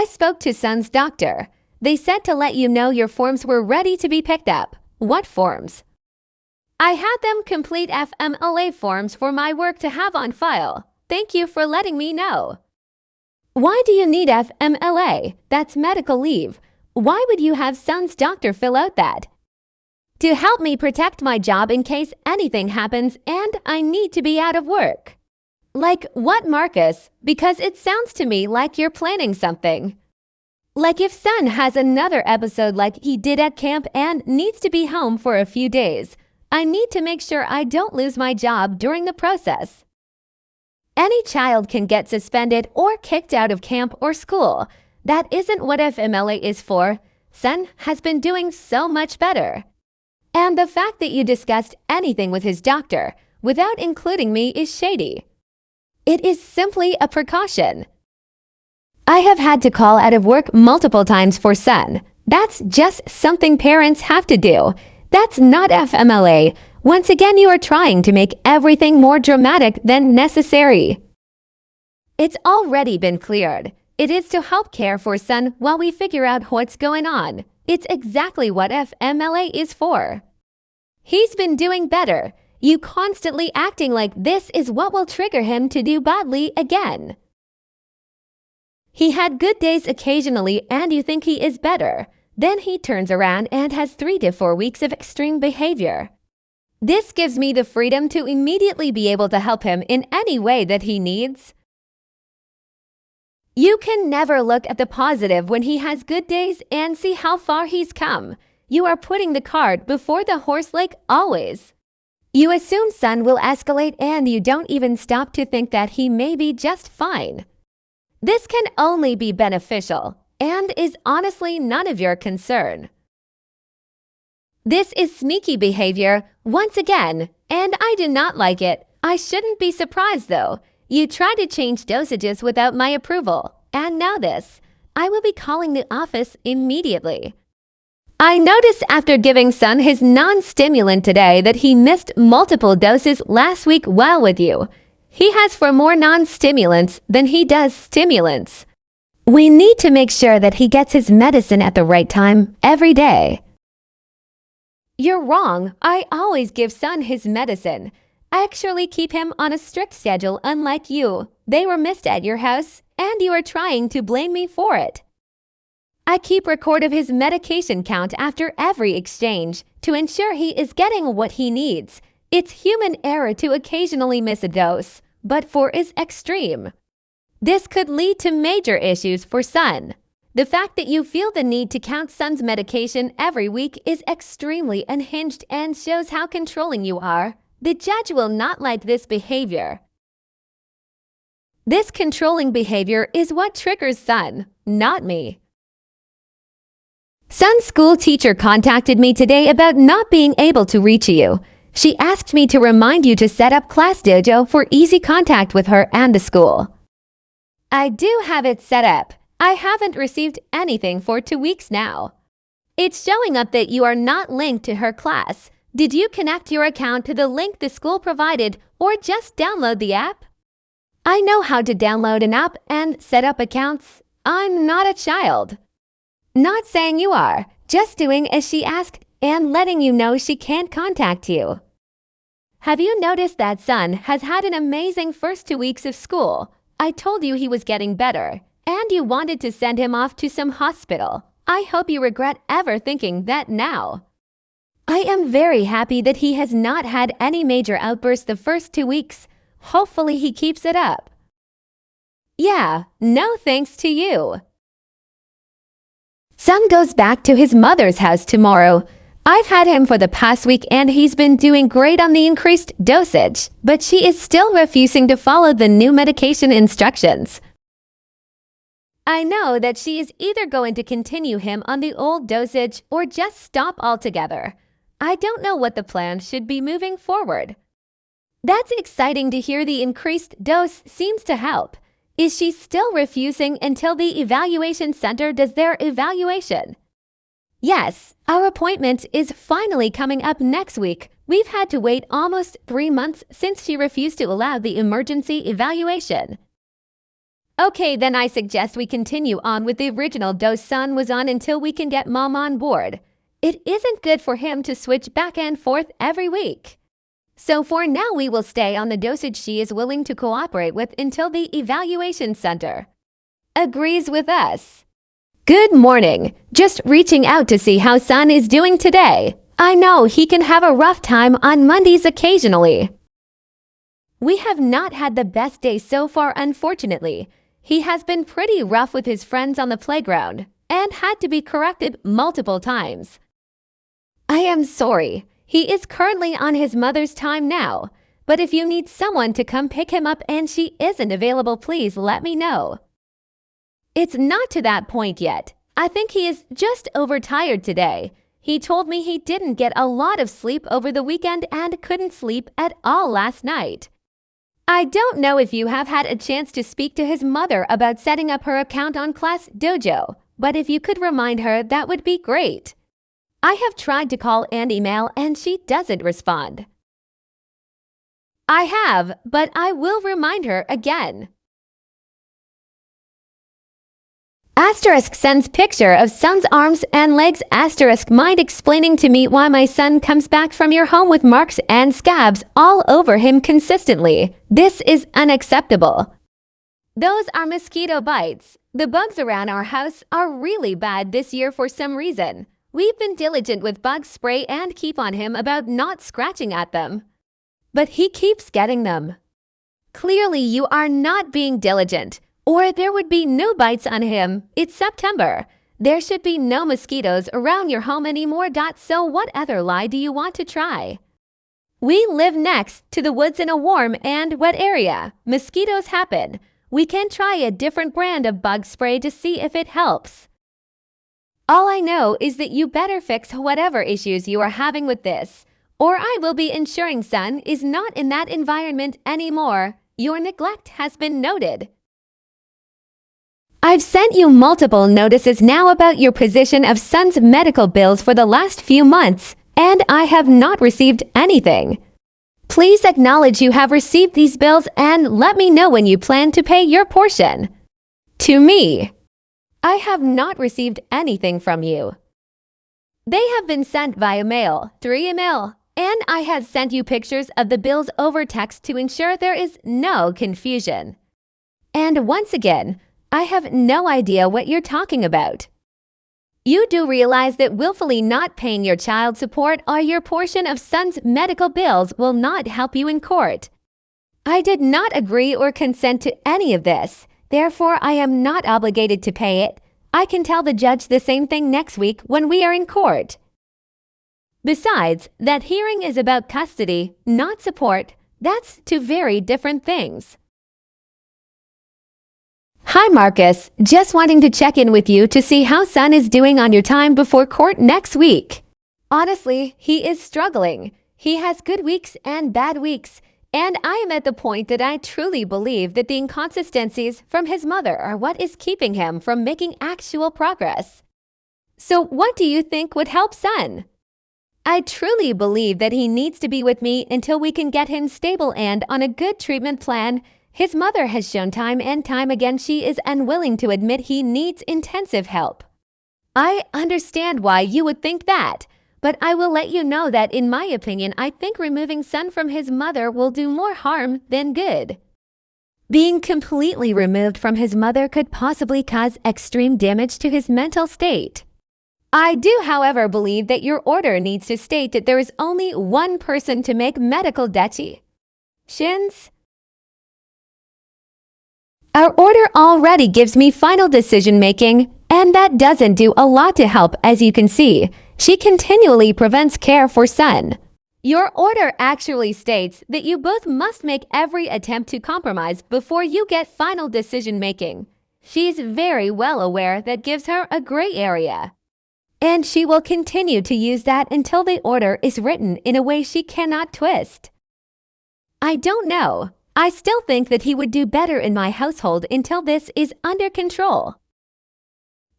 I spoke to Son's doctor. They said to let you know your forms were ready to be picked up. What forms? I had them complete FMLA forms for my work to have on file. Thank you for letting me know. Why do you need FMLA? That's medical leave. Why would you have Son's doctor fill out that? To help me protect my job in case anything happens and I need to be out of work. Like what, Marcus? Because it sounds to me like you're planning something. Like if Son has another episode like he did at camp and needs to be home for a few days, I need to make sure I don't lose my job during the process. Any child can get suspended or kicked out of camp or school. That isn't what FMLA is for. Son has been doing so much better. And the fact that you discussed anything with his doctor without including me is shady. It is simply a precaution. I have had to call out of work multiple times for Son. That's just something parents have to do. That's not FMLA. Once again, you are trying to make everything more dramatic than necessary. It's already been cleared. It is to help care for Son while we figure out what's going on. It's exactly what FMLA is for. He's been doing better. You constantly acting like this is what will trigger him to do badly again. He had good days occasionally and you think he is better. Then he turns around and has 3 to 4 weeks of extreme behavior. This gives me the freedom to immediately be able to help him in any way that he needs. You can never look at the positive when he has good days and see how far he's come. You are putting the cart before the horse like always. You assume Son will escalate and you don't even stop to think that he may be just fine. This can only be beneficial and is honestly none of your concern. This is sneaky behavior, once again, and I do not like it. I shouldn't be surprised though. You tried to change dosages without my approval, and now this. I will be calling the office immediately. I noticed after giving Son his non-stimulant today that he missed multiple doses last week while with you. He has for more non-stimulants than he does stimulants. We need to make sure that he gets his medicine at the right time every day. You're wrong. I always give Son his medicine. I actually keep him on a strict schedule unlike you. They were missed at your house, and you are trying to blame me for it. I keep record of his medication count after every exchange to ensure he is getting what he needs. It's human error to occasionally miss a dose, but 4 is extreme. This could lead to major issues for Son. The fact that you feel the need to count Son's medication every week is extremely unhinged and shows how controlling you are. The judge will not like this behavior. This controlling behavior is what triggers Son, not me. Son's school teacher contacted me today about not being able to reach you. She asked me to remind you to set up Class Dojo for easy contact with her and the school. I do have it set up. I haven't received anything for 2 weeks now. It's showing up that you are not linked to her class. Did you connect your account to the link the school provided or just download the app? I know how to download an app and set up accounts. I'm not a child. Not saying you are, just doing as she asked and letting you know she can't contact you. Have you noticed that Son has had an amazing first 2 weeks of school? I told you he was getting better, and you wanted to send him off to some hospital. I hope you regret ever thinking that now. I am very happy that he has not had any major outbursts the first 2 weeks. Hopefully he keeps it up. Yeah, no thanks to you. Son goes back to his mother's house tomorrow. I've had him for the past week and he's been doing great on the increased dosage, but she is still refusing to follow the new medication instructions. I know that she is either going to continue him on the old dosage or just stop altogether. I don't know what the plan should be moving forward. That's exciting to hear the increased dose seems to help. Is she still refusing until the evaluation center does their evaluation? Yes, our appointment is finally coming up next week. We've had to wait almost 3 months since she refused to allow the emergency evaluation. Okay, then I suggest we continue on with the original dose Sun was on until we can get Mom on board. It isn't good for him to switch back and forth every week. So for now, we will stay on the dosage she is willing to cooperate with until the evaluation center agrees with us. Good morning. Just reaching out to see how Sun is doing today. I know he can have a rough time on Mondays occasionally. We have not had the best day so far, unfortunately. He has been pretty rough with his friends on the playground and had to be corrected multiple times. I am sorry. He is currently on his mother's time now, but if you need someone to come pick him up and she isn't available, please let me know. It's not to that point yet. I think he is just overtired today. He told me he didn't get a lot of sleep over the weekend and couldn't sleep at all last night. I don't know if you have had a chance to speak to his mother about setting up her account on Class Dojo, but if you could remind her, that would be great. I have tried to call and email and she doesn't respond. I have, but I will remind her again. Asterisk sends picture of son's arms and legs. Asterisk, mind explaining to me why my son comes back from your home with marks and scabs all over him consistently. This is unacceptable. Those are mosquito bites. The bugs around our house are really bad this year for some reason. We've been diligent with bug spray and keep on him about not scratching at them. But he keeps getting them. Clearly you are not being diligent, or there would be no bites on him. It's September. There should be no mosquitoes around your home anymore. So what other lie do you want to try? We live next to the woods in a warm and wet area. Mosquitoes happen. We can try a different brand of bug spray to see if it helps. All I know is that you better fix whatever issues you are having with this, or I will be ensuring son is not in that environment anymore. Your neglect has been noted. I've sent you multiple notices now about your position of son's medical bills for the last few months, and I have not received anything. Please acknowledge you have received these bills and let me know when you plan to pay your portion. To me, I have not received anything from you. They have been sent via mail, through email, and I have sent you pictures of the bills over text to ensure there is no confusion. And once again, I have no idea what you're talking about. You do realize that willfully not paying your child support or your portion of son's medical bills will not help you in court. I did not agree or consent to any of this. Therefore, I am not obligated to pay it. I can tell the judge the same thing next week when we are in court. Besides, that hearing is about custody, not support. That's two very different things. Hi Marcus, just wanting to check in with you to see how son is doing on your time before court next week. Honestly, he is struggling. He has good weeks and bad weeks, and I am at the point that I truly believe that the inconsistencies from his mother are what is keeping him from making actual progress. So what do you think would help son? I truly believe that he needs to be with me until we can get him stable and on a good treatment plan. His mother has shown time and time again she is unwilling to admit he needs intensive help. I understand why you would think that, but I will let you know that in my opinion, I think removing son from his mother will do more harm than good. Being completely removed from his mother could possibly cause extreme damage to his mental state. I do, however, believe that your order needs to state that there is only one person to make medical decisions. Our order already gives me final decision-making, and that doesn't do a lot to help. As you can see, she continually prevents care for son. Your order actually states that you both must make every attempt to compromise before you get final decision-making. She's very well aware that gives her a gray area. And she will continue to use that until the order is written in a way she cannot twist. I don't know. I still think that he would do better in my household until this is under control.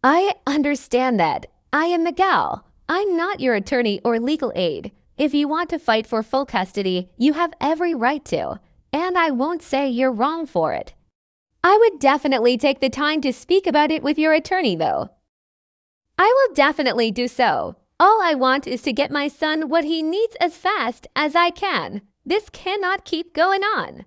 I understand that. I am the gal. I'm not your attorney or legal aid. If you want to fight for full custody, you have every right to, and I won't say you're wrong for it. I would definitely take the time to speak about it with your attorney, though. I will definitely do so. All I want is to get my son what he needs as fast as I can. This cannot keep going on.